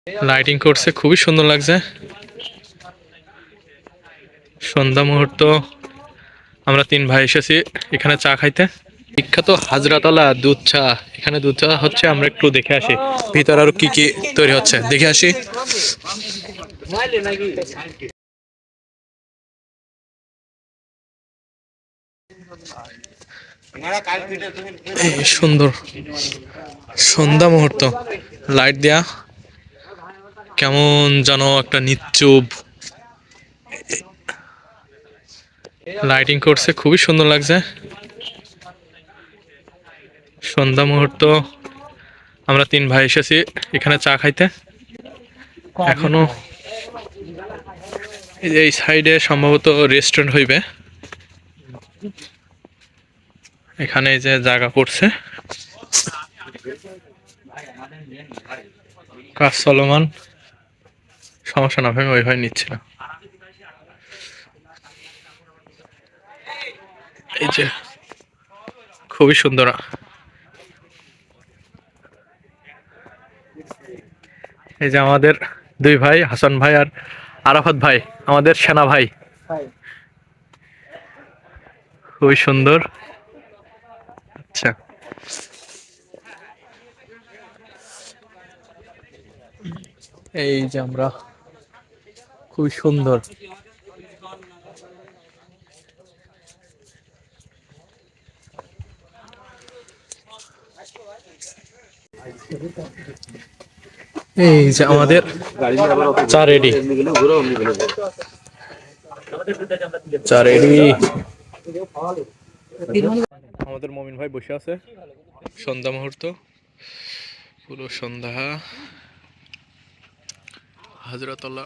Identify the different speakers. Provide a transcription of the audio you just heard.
Speaker 1: Lighting করছে, খুবই সুন্দর লাগছে। সন্ধ্যা মুহূর্ত, আমরা তিন ভাই এসেছি এখানে চা খাইতে। বিখ্যাত হাজরাতলা দুধ চা। এখানে দুধ চা হচ্ছে, আমরা একটু দেখে আসি ভিতর আরো কি কি তৈরি হচ্ছে, দেখে আসি। এই সুন্দর সন্ধ্যা মুহূর্ত, লাইট দেয়া, কেমন যেন একটা নিশ্চুপ লাইটিং করছে, খুবই সুন্দর লাগছে। সন্ধ্যা মুহূর্ত, আমরা তিন ভাই এসেছি এখানে চা খাইতে। এখনো এই সাইডে সম্ভবত রেস্টুরেন্ট হইবে। এখানে যে জায়গা করছে, কাজ চলমান, সমস্যা না ভাই, ওইভাবে নিচ্ছে না। এই যে খুবই সুন্দর, এই যে আমাদের দুই ভাই, হাসান ভাই আর আরাফাত ভাই, আমাদের সেনা ভাই, খুবই সুন্দর। আচ্ছা, এই যে আমরা, খুবই সুন্দর। এই যে আমাদের চা রেডি, চা রেডি। আমাদের মমিন ভাই বসে আছে। সন্ধ্যা মুহূর্ত, পুরো সন্ধ্যা, হাজরাতলা।